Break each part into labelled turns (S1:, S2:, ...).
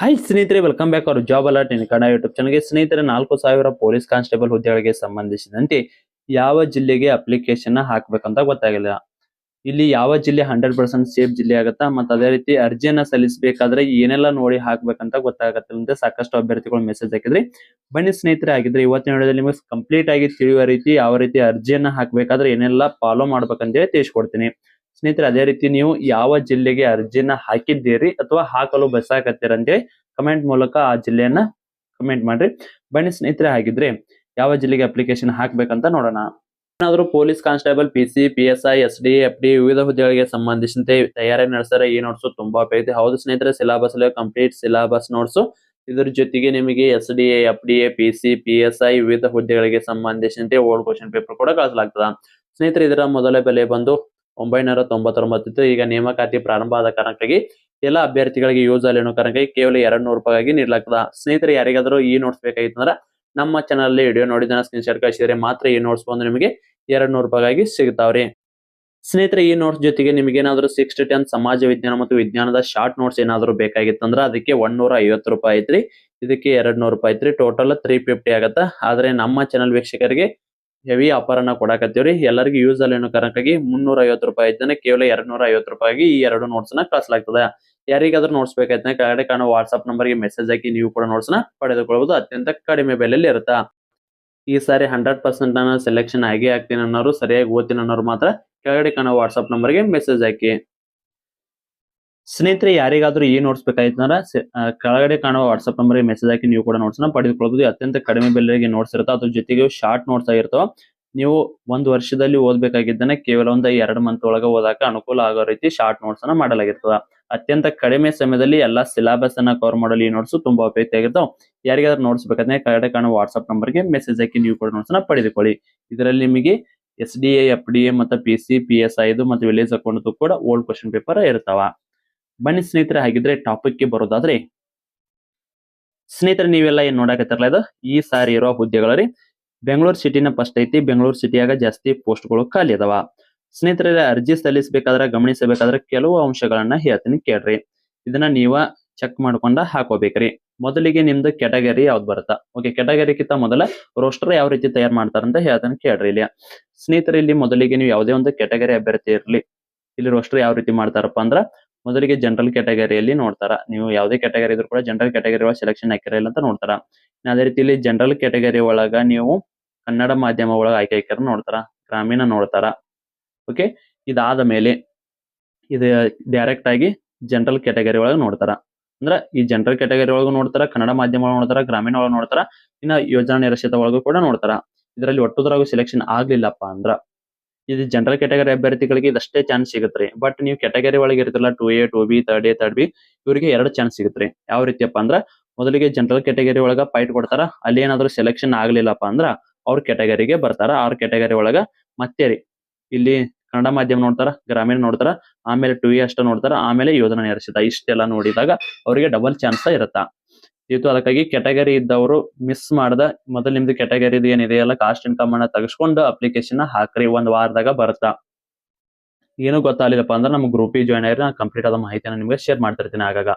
S1: Hi ಸ್ನೇಹಿತರೆ, welcome back hour job alert ಇನ್ Kannada YouTube ಚಾನಲ್ಗೆ. ಸ್ನೇಹಿತರೆ, 4,000 ಪೊಲೀಸ್ ಕಾನ್ಸ್ಟೇಬಲ್ ಹುದ್ದೆಗಳಿಗೆ ಸಂಬಂಧಿಸಿದಂತೆ ಯಾವ ಜಿಲ್ಲೆಗೆ ಅಪ್ಲಿಕೇಶನ್ ಹಾಕ್ಬೇಕಂತ ಗೊತ್ತಾಗಿಲ್ಲ. ಇಲ್ಲಿ ಯಾವ ಜಿಲ್ಲೆ 100% ಸೇಫ್ ಜಿಲ್ಲೆ ಆಗುತ್ತಾ, ಮತ್ತೆ ಅದೇ ರೀತಿ ಅರ್ಜಿಯನ್ನ ಸಲ್ಲಿಸಬೇಕಾದ್ರೆ ಏನೆಲ್ಲ ನೋಡಿ ಹಾಕ್ಬೇಕಂತ ಗೊತ್ತಾಗತ್ತೆ. ಸಾಕಷ್ಟು ಅಭ್ಯರ್ಥಿಗಳು ಮೆಸೇಜ್ ಹಾಕಿದ್ರಿ. ಬನ್ನಿ ಸ್ನೇಹಿತರೆ, ಆಗಿದ್ರೆ ಇವತ್ತಿನ ವಿಡಿಯೋದಲ್ಲಿ ನಿಮಗೆ ಕಂಪ್ಲೀಟ್ ಆಗಿ ತಿಳಿಯುವ ರೀತಿ ಯಾವ ರೀತಿ ಅರ್ಜಿಯನ್ನ ಹಾಕ್ಬೇಕಾದ್ರೆ ಏನೆಲ್ಲ ಫಾಲೋ ಮಾಡ್ಬೇಕಂತೇಳಿ ತಿಳಿಸ್ಕೊಡ್ತೀನಿ. ಸ್ನೇಹಿತರೆ, ಅದೇ ರೀತಿ ನೀವು ಯಾವ ಜಿಲ್ಲೆಗೆ ಅರ್ಜಿಯನ್ನ ಹಾಕಿದ್ದೀರಿ ಅಥವಾ ಹಾಕಲು ಬಯಸಾಕತ್ತೀರ ಅಂತೇಳಿ ಕಮೆಂಟ್ ಮೂಲಕ ಆ ಜಿಲ್ಲೆಯನ್ನ ಕಮೆಂಟ್ ಮಾಡ್ರಿ. ಬನ್ನಿ ಸ್ನೇಹಿತರೆ, ಹಾಗಿದ್ರೆ ಯಾವ ಜಿಲ್ಲೆಗೆ ಅಪ್ಲಿಕೇಶನ್ ಹಾಕ್ಬೇಕಂತ ನೋಡೋಣ. ಏನಾದರೂ police constable, PC, PSI, SD, FD ವಿವಿಧ ಹುದ್ದೆಗಳಿಗೆ ಸಂಬಂಧಿಸಿದಂತೆ ತಯಾರಿ ನಡೆಸಿದರೆ ಈ ನೋಟ್ಸ್ ತುಂಬಾ ಉಪಯುಕ್ತ. ಹೌದು ಸ್ನೇಹಿತರೆ, ಸಿಲೆಬಸ್ ಕಂಪ್ಲೀಟ್ ಸಿಲೆಬಸ್ ನೋಟ್ಸ್. ಇದ್ರ ಜೊತೆಗೆ ನಿಮಗೆ SDA, FDA, PC, PSI ವಿವಿಧ ಹುದ್ದೆಗಳಿಗೆ ಸಂಬಂಧಿಸಿದಂತೆ ಓಲ್ಡ್ ಕ್ವಶನ್ ಪೇಪರ್ ಕೂಡ ಕಳಿಸಲಾಗ್ತದ. ಸ್ನೇಹಿತರೆ, ಇದರ ಮೊದಲ ಬೆಲೆ ಬಂದು 999 ಇತ್ತು. ಈಗ ನೇಮಕಾತಿ ಪ್ರಾರಂಭ ಆದ ಕಾರಣಕ್ಕಾಗಿ ಎಲ್ಲ ಅಭ್ಯರ್ಥಿಗಳಿಗೆ ಯೂಸ್ ಅಲ್ಲಿ ಅನ್ನೋ ಕಾರಣಕ್ಕಾಗಿ ಕೇವಲ 200 ರೂಪಾಯಿಗಾಗಿ ನೀಡಲಾಗ್ತದ. ಸ್ನೇಹಿತರೆ, ಯಾರಿಗಾದ್ರೂ ಈ ನೋಟ್ಸ್ ಬೇಕಾಗಿತ್ತಂದ್ರ ನಮ್ಮ ಚಾನಲ್ ಅಲ್ಲಿ ವಿಡಿಯೋ ನೋಡಿದ ಸ್ಕ್ರೀನ್ ಶಾಟ್ ಕಳಿಸಿದ್ರೆ ಮಾತ್ರ ಈ ನೋಟ್ಸ್ ಬಂದು ನಿಮಗೆ 200 ರೂಪಾಯಿಗಾಗಿ ಸಿಗ್ತಾವ್ರಿ. ಸ್ನೇಹಿತರೆ, ಈ ನೋಟ್ಸ್ ಜೊತೆಗೆ ನಿಮಗೆ ಏನಾದ್ರು 6 to 10 ಸಮಾಜ ವಿಜ್ಞಾನ ಮತ್ತು ವಿಜ್ಞಾನದ ಶಾರ್ಟ್ ನೋಟ್ಸ್ ಏನಾದ್ರು ಬೇಕಾಗಿತ್ತಂದ್ರ ಅದಕ್ಕೆ 150 ರೂಪಾಯಿ ಐತ್ರಿ. ಇದಕ್ಕೆ 200 ರೂಪಾಯಿ ಐತ್ರಿ. ಟೋಟಲ್ 350 ಆಗತ್ತ. ಆದ್ರೆ ನಮ್ಮ ಚಾನಲ್ ವೀಕ್ಷಕರಿಗೆ ಹೆವಿ ಆಫರ್ ಅನ್ನ ಕೊಡಾಕತ್ತೀವ್ರಿ. ಎಲ್ಲರಿಗೂ ಯೂಸ್ ಅಲ್ಲಿ ಅನ್ನೋ ಕಾರಣಕ್ಕಾಗಿ 350 ರೂಪಾಯಿ ಐತನೆ ಕೇವಲ 250 ರೂಪಾಯಿಗೆ ಈ 2 ನೋಟ್ಸ್ ನ ಕಳಿಸಲಾಗ್ತದೆ. ಯಾರಿಗಾದ್ರೂ ನೋಟ್ಸ್ ಬೇಕಾಯ್ತಾನೆ ಕೆಳಗಡೆ ಕಾಣೋ ವಾಟ್ಸ್ಆಪ್ ನಂಬರ್ಗೆ ಮೆಸೇಜ್ ಹಾಕಿ ನೀವು ಕೂಡ ನೋಟ್ಸ್ ನ ಪಡೆದುಕೊಳ್ಳಬಹುದು. ಅತ್ಯಂತ ಕಡಿಮೆ ಬೆಲೆಯಲ್ಲಿ ಇರುತ್ತಾ. ಈ ಸಾರಿ 100% ನಾನು ಸೆಲೆಕ್ಷನ್ ಆಗೇ ಆಗ್ತೀನಿ ಅನ್ನೋರು, ಸರಿಯಾಗಿ ಓದ್ತೀನಿ ಅನ್ನೋರು ಮಾತ್ರ ಕೆಳಗಡೆ ಕಾಣೋ ವಾಟ್ಸ್ಆಪ್ ನಂಬರ್ಗೆ ಮೆಸೇಜ್ ಹಾಕಿ. ಸ್ನೇಹಿತರೆ, ಯಾರಿಗಾದ್ರೂ ಈ ನೋಟ್ಸ್ ಬೇಕಾಯ್ತಂದ್ರ ಕೆಳಗಡೆ ಕಾಣುವ ವಾಟ್ಸ್ಆಪ್ ನಂಬರ್ಗೆ ಮೆಸೇಜ್ ಹಾಕಿ ನೀವು ಕೂಡ ನೋಟ್ಸ್ ನ ಪಡೆದುಕೊಳ್ಳಬಹುದು. ಅತ್ಯಂತ ಕಡಿಮೆ ಬೆಲೆಗೆ ನೋಟ್ಸ್ ಇರುತ್ತೆ. ಅದ್ರ ಜೊತೆಗೆ ಶಾರ್ಟ್ ನೋಟ್ಸ್ ಆಗಿರ್ತಾವ. ನೀವು ಒಂದು ವರ್ಷದಲ್ಲಿ ಓದ್ಬೇಕಾಗಿದ್ದಾನೆ ಕೇವಲ ಒಂದು 2 ಮಂತ್ ಒಳಗೆ ಓದಾಕ ಅನುಕೂಲ ಆಗೋ ರೀತಿ ಶಾರ್ಟ್ ನೋಟ್ಸ್ ಅನ್ನ ಮಾಡಲಾಗಿರ್ತದ. ಅತ್ಯಂತ ಕಡಿಮೆ ಸಮಯದಲ್ಲಿ ಎಲ್ಲಾ ಸಿಲೆಬಸ್ ಅನ್ನ ಕವರ್ ಮಾಡಲು ಈ ನೋಟ್ಸ್ ತುಂಬಾ ಉಪಯುಕ್ತ ಆಗಿರ್ತಾವ. ಯಾರಿಗಾದ್ರೂ ನೋಟ್ಸ್ ಬೇಕಾದ್ರೆ ಕೆಳಗಡೆ ಕಾಣುವ ವಾಟ್ಸ್ಆಪ್ ನಂಬರ್ಗೆ ಮೆಸೇಜ್ ಹಾಕಿ ನೀವು ಕೂಡ ನೋಟ್ಸ್ ನ ಪಡೆದುಕೊಳ್ಳಿ. ಇದರಲ್ಲಿ ನಿಮಗೆ SDA, FDA ಮತ್ತು PC, PSI ಮತ್ತು ವಿಲೇಜ್ ಅಕೌಂಟ್ ಕೂಡ ಓಲ್ಡ್ ಕ್ವಶನ್ ಪೇಪರ್ ಇರ್ತಾವ. ಬನ್ನಿ ಸ್ನೇಹಿತರೆ, ಹಾಗಿದ್ರೆ ಟಾಪಿಕ್ ಗೆ ಬರೋದಾದ್ರೆ, ಸ್ನೇಹಿತರೆ ನೀವೆಲ್ಲ ಏನ್ ನೋಡಕತ್ತಿರಲ್ಲ, ಇದು ಈ ಸಾರಿ ಇರುವ ಹುದ್ದೆಗಳಲ್ಲಿ ಬೆಂಗಳೂರು ಸಿಟಿನ ಫಸ್ಟ್ ಐತಿ. ಬೆಂಗಳೂರು ಸಿಟಿಯಾಗ ಜಾಸ್ತಿ ಪೋಸ್ಟ್ಗಳು ಖಾಲಿ ಅದಾವ. ಸ್ನೇಹಿತರೆ, ಅರ್ಜಿ ಸಲ್ಲಿಸಬೇಕಾದ್ರೆ ಗಮನಿಸಬೇಕಾದ್ರೆ ಕೆಲವು ಅಂಶಗಳನ್ನ ಹೇಳ್ತೀನಿ ಕೇಳ್ರಿ. ಇದನ್ನ ನೀವ ಚೆಕ್ ಮಾಡ್ಕೊಂಡ ಹಾಕೋಬೇಕ್ರಿ. ಮೊದಲಿಗೆ ನಿಮ್ದು ಕ್ಯಾಟಗರಿ ಯಾವ್ದು ಬರುತ್ತಾ. ಓಕೆ, ಕ್ಯಾಟಗರಿಗಿಂತ ಮೊದಲ ರೋಸ್ಟರ್ ಯಾವ ರೀತಿ ತಯಾರು ಮಾಡ್ತಾರಂತ ಹೇಳ್ತಾನೆ ಕೇಳ್ರಿ. ಇಲ್ಲಿ ಸ್ನೇಹಿತರೆ, ಇಲ್ಲಿ ಮೊದಲಿಗೆ ನೀವು ಯಾವುದೇ ಒಂದು ಕ್ಯಾಟಗರಿ ಅಭ್ಯರ್ಥಿ ಇರ್ಲಿ, ಇಲ್ಲಿ ರೋಸ್ಟರ್ ಯಾವ ರೀತಿ ಮಾಡ್ತಾರಪ್ಪ ಅಂದ್ರ ಮೊದಲಿಗೆ ಜನರಲ್ ಕ್ಯಾಟಗರಿಯಲ್ಲಿ ನೋಡ್ತಾರ. ನೀವು ಯಾವುದೇ ಕ್ಯಾಟಗರಿ ಇದ್ರೂ ಕೂಡ ಜನರಲ್ ಕ್ಯಾಟಗರಿ ಒಳಗೆ ಸೆಲೆಕ್ಷನ್ ಹಾಕಿರಲ್ಲ ಅಂತ ನೋಡ್ತಾರ. ಅದೇ ರೀತಿ ಇಲ್ಲಿ ಜನರಲ್ ಕ್ಯಾಟಗರಿ ಒಳಗ ನೀವು ಕನ್ನಡ ಮಾಧ್ಯಮ ಒಳಗ ಆಯ್ಕೆ ಹಾಕ್ಯಾರ ನೋಡ್ತಾರ, ಗ್ರಾಮೀಣ ನೋಡ್ತಾರ. ಓಕೆ, ಇದಾದ ಮೇಲೆ ಇದು ಡೈರೆಕ್ಟ್ ಆಗಿ ಜನರಲ್ ಕ್ಯಾಟಗರಿ ಒಳಗೆ ನೋಡ್ತಾರ. ಅಂದ್ರ ಈ ಜನರಲ್ ಕ್ಯಾಟಗರಿ ಒಳಗೂ ನೋಡ್ತಾರ, ಕನ್ನಡ ಮಾಧ್ಯಮ ಒಳಗೆ ನೋಡ್ತಾರ, ಗ್ರಾಮೀಣ ಒಳಗೆ ನೋಡ್ತಾರ, ಇನ್ನ ಯೋಜನಾ ನಿರೀಕ್ಷಿತ ಒಳಗೂ ಕೂಡ ನೋಡ್ತಾರ. ಇದರಲ್ಲಿ ಒಟ್ಟುದ್ರಾಗೂ ಸೆಲೆಕ್ಷನ್ ಆಗ್ಲಿಲ್ಲಪ್ಪ ಅಂದ್ರ ಇದು ಜನರಲ್ ಕ್ಯಾಟಗರಿ ಅಭ್ಯರ್ಥಿಗಳಿಗೆ ಇದಷ್ಟೇ ಚಾನ್ಸ್ ಸಿಗತ್ರಿ. ಬಟ್ ನೀವು ಕ್ಯಾಟಗರಿ ಒಳಗೆ ಇರ್ತಿಲ್ಲ 2A, 2B, 3A, 3B ಇವರಿಗೆ 2 ಚಾನ್ಸ್ ಸಿಗತ್ರಿ. ಯಾವ ರೀತಿಯಪ್ಪ ಅಂದ್ರ ಮೊದಲಿಗೆ ಜನರಲ್ ಕ್ಯಾಟಗರಿ ಒಳಗ ಫೈಟ್ ಕೊಡ್ತಾರ. ಅಲ್ಲಿ ಏನಾದ್ರು ಸೆಲೆಕ್ಷನ್ ಆಗ್ಲಿಲ್ಲಪ್ಪ ಅಂದ್ರ ಅವ್ರ ಕ್ಯಾಟಗರಿಗೆ ಬರ್ತಾರ. ಅವ್ರ ಕ್ಯಾಟಗರಿ ಒಳಗ ಮತ್ತೆ ಇಲ್ಲಿ ಕನ್ನಡ ಮಾಧ್ಯಮ ನೋಡ್ತಾರ, ಗ್ರಾಮೀಣ ನೋಡ್ತಾರ, ಆಮೇಲೆ 2A ಅಷ್ಟ ನೋಡ್ತಾರ, ಆಮೇಲೆ ಯೋಜನಾ ನಿರೀಕ್ಷಿತ ಇಷ್ಟೆಲ್ಲ ನೋಡಿದಾಗ ಅವರಿಗೆ ಡಬಲ್ ಚಾನ್ಸ್ ಇರುತ್ತಾ ಇತ್ತು. ಅದಕ್ಕಾಗಿ ಕ್ಯಾಟಗರಿ ಇದ್ದವರು ಮಿಸ್ ಮಾಡದ ಮೊದಲು ನಿಮ್ದು ಕ್ಯಾಟಗರಿ ಏನಿದೆಯಲ್ಲ ಕಾಸ್ಟ್ ಇನ್ಕಮ್ ಅನ್ನ ತೆಗೆಸ್ಕೊಂಡು ಅಪ್ಲಿಕೇಶನ್ ಹಾಕ್ರಿ. 1 ವಾರದಾಗ ಬರುತ್ತಾ. ಏನು ಗೊತ್ತಾಗಲಿಲ್ಲಪ್ಪ ಅಂದ್ರೆ ನಮ್ಮ ಗ್ರೂಪಿಗೆ ಜಾಯ್ನ್ ಆಗಿರಿ. ನಾನು ಕಂಪ್ಲೀಟ್ ಆದ ಮಾಹಿತಿಯನ್ನು ನಿಮ್ಗೆ ಶೇರ್ ಮಾಡ್ತಿರ್ತೀನಿ. ಆಗಾಗ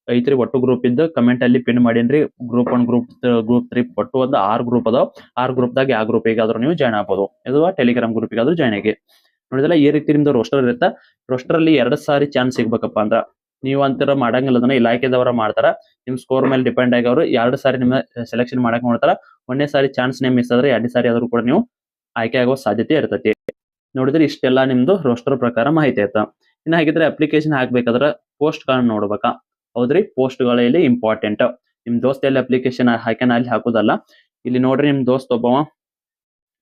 S1: ಐತ್ರಿ ಒಟ್ಟು ಗ್ರೂಪ್ ಇದ್ದು ಕಮೆಂಟ್ ಅಲ್ಲಿ ಪಿನ್ ಮಾಡೀನ್ರಿ. ಗ್ರೂಪ್ 1, ಗ್ರೂಪ್ 3 ಒಟ್ಟು ಒಂದು 6 ಗ್ರೂಪ್ ಅದಾವ. 6 ಗ್ರೂಪ್ದಾಗ ಯಾವ ಗ್ರೂಪಿಗಾದ್ರೂ ನೀವು ಜಾಯ್ನ್ ಆಗ್ಬೋದು. ಇದು ಟೆಲಿಗ್ರಾಮ್ ಗ್ರೂಪಿಗಾದ್ರೂ ಜಾಯ್ನ್ ಆಗಿ. ನೋಡಿದಲ್ಲ, ಈ ರೀತಿ ನಿಮ್ದು ರೋಸ್ಟರ್ ಇರುತ್ತೆ. ರೋಸ್ಟರ್ ಅಲ್ಲಿ 2 ಸಾರಿ ಚಾನ್ಸ್ ಸಿಗ್ಬೇಕಪ್ಪ ಅಂದ್ರ ನೀವು ಅಂತರ ಮಾಡಂಗಿಲ್ಲ. ಅದನ್ನ ಇಲಾಖೆದವರ ಮಾಡ್ತಾರ. ನಿಮ್ ಸ್ಕೋರ್ ಮೇಲೆ ಡಿಪೆಂಡ್ ಆಗಿ ಅವರು 2 ಸಾರಿ ನಿಮ್ಮ ಸೆಲೆಕ್ಷನ್ ಮಾಡಕ್ ನೋಡ್ತಾರ. 1ನೇ ಸಾರಿ ಚಾನ್ಸ್ ನೇಮ್ ಮಿಸ್ ಆದ್ರೆ 2ನೇ ಸಾರಿ ಆದ್ರೂ ಕೂಡ ನೀವು ಆಯ್ಕೆ ಆಗೋ ಸಾಧ್ಯತೆ ಇರ್ತೈತಿ. ನೋಡಿದ್ರೆ ಇಷ್ಟೆಲ್ಲ ನಿಮ್ದು ರೋಸ್ಟರ್ ಪ್ರಕಾರ ಮಾಹಿತಿ ಆಯ್ತಾ. ಇನ್ನ ಹಾಗಿದ್ರೆ ಅಪ್ಲಿಕೇಶನ್ ಹಾಕ್ಬೇಕಾದ್ರೆ ಪೋಸ್ಟ್ ಗಳನ್ನ ನೋಡ್ಬೇಕಾ. ಹೌದ್ರಿ, ಪೋಸ್ಟ್ ಗಳ ಇಲ್ಲಿ ಇಂಪಾರ್ಟೆಂಟ್. ನಿಮ್ ದೋಸ್ತ ಎಲ್ಲಿ ಅಪ್ಲಿಕೇಶನ್ ಹಾಕ್ಯಾನ ಅಲ್ಲಿ ಹಾಕುದಲ್ಲ. ಇಲ್ಲಿ ನೋಡ್ರಿ, ನಿಮ್ ದೋಸ್ತ್ ಒಬ್ಬವ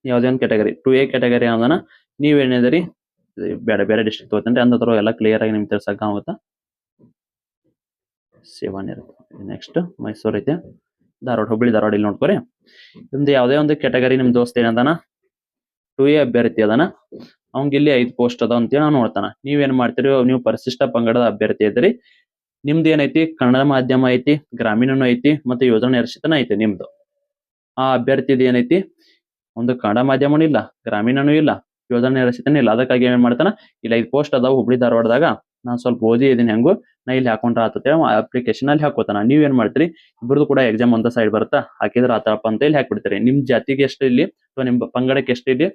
S1: ಯಾವ್ದೇ ಒಂದು ಕ್ಯಾಟಗರಿ 2A ಕ್ಯಾಟಗರಿ ಯಾವ್ದನ ನೀವೇನಿದ್ರಿ ಬೇರೆ ಬೇರೆ ಡಿಸ್ಟ್ರಿಕ್ಟ್ ತಗೋತೇನ್ರಿ ಅಂದ್ರ ಎಲ್ಲ ಕ್ಲಿಯರ್ ಆಗಿ ನಿಮ್ಗೆ ತಿಳ್ಸಕ್ ಆಗುತ್ತಾ. 7 ಇರುತ್ತೆ. ನೆಕ್ಸ್ಟ್ ಮೈಸೂರು ಐತೆ, ಧಾರವಾಡ, ಹುಬ್ಬಳ್ಳಿ ಧಾರವಾಡ ಇಲ್ಲಿ ನೋಡ್ಕೋರಿ. ನಿಮ್ದು ಯಾವುದೇ ಒಂದು ಕ್ಯಾಟಗರಿ ನಿಮ್ ದೋಸ್ತ ಏನದಾನ 2A ಅಭ್ಯರ್ಥಿ ಅದಾನ, ಅವಂಗ ಇಲ್ಲಿ 5 ಪೋಸ್ಟ್ ಅದಾವ ಅಂತೇಳಿ ನಾವು ನೋಡ್ತಾನ. ನೀವೇನ್ ಮಾಡ್ತೀರಿ, ನೀವು ಪರಿಶಿಷ್ಟ ಪಂಗಡದ ಅಭ್ಯರ್ಥಿ ಇದ್ರಿ. ನಿಮ್ದು ಏನೈತಿ, ಕನ್ನಡ ಮಾಧ್ಯಮ ಐತಿ, ಗ್ರಾಮೀಣನು ಐತಿ, ಮತ್ತೆ ಯೋಜನಾ ನಿರೀಕ್ಷಿತನ ಐತಿ. ನಿಮ್ದು ಆ ಅಭ್ಯರ್ಥಿದ ಏನೈತಿ, ಒಂದು ಕನ್ನಡ ಮಾಧ್ಯಮನೂ ಇಲ್ಲ, ಗ್ರಾಮೀಣನೂ ಇಲ್ಲ, ಯೋಜನಾ ನಿರೀಕ್ಷಿತನೂ ಇಲ್ಲ. ಅದಕ್ಕಾಗಿ ಏನ್ ಮಾಡ್ತಾನ, ಇಲ್ಲಿ 5 ಪೋಸ್ಟ್ ಅದಾವ ಹುಬ್ಳಿ ಧಾರವಾಡದಾಗ. ನಾನ್ ಸ್ವಲ್ಪ ಓದಿ ಇದೀನಿ ಹೆಂಗು ನಾ ಇಲ್ಲಿ ಹಾಕೊಂಡ್ರ ಆತೇಳಿ ಅಪ್ಲಿಕೇಶನ್ ಅಲ್ಲಿ ಹಾಕೋತಾನ. ನೀವೇನ್ ಮಾಡ್ತೀರಿ, ಇಬ್ರದ್ದು ಕೂಡ ಎಕ್ಸಾಮ್ ಒಂದ ಸೈಡ್ ಬರುತ್ತಾ, ಹಾಕಿದ್ರ ಆತಪ್ಪ ಅಂತ ಹೇಳಿ ಹಾಕ್ಬಿಡ್ತೀರಿ. ನಿಮ್ ಜಾತಿಗೆ ಎಷ್ಟು ಇಲ್ಲಿ ಅಥವಾ ನಿಮ್ ಪಂಗಡಕ್ಕೆ ಎಷ್ಟು ಇಲ್ಲಿ